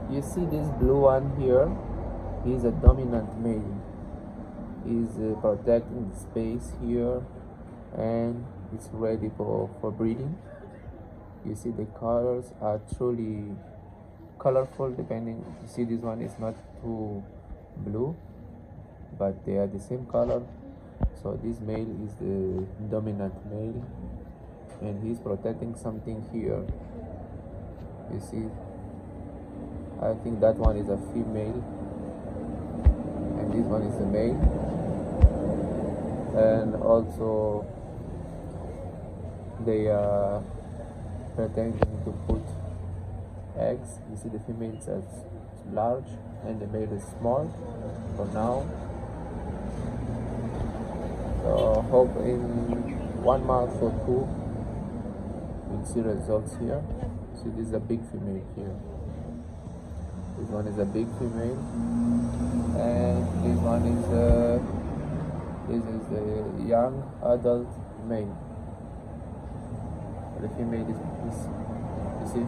You see this blue one here? He's a dominant male. He's protecting the space here, and it's ready for breeding. You see the colors are truly colorful. Depending, you see this one is not too blue, but they are the same color. So this male is the dominant male, and he's protecting something here. You see, I think that one is a female, and this one is a male. And also they are pretending to put eggs. You see the female is large and the male is small for now. So hope in 1 month or 2 we'll see results here. See, this is a big female here. This one is a big female, and this one is a young adult male. The female is you see,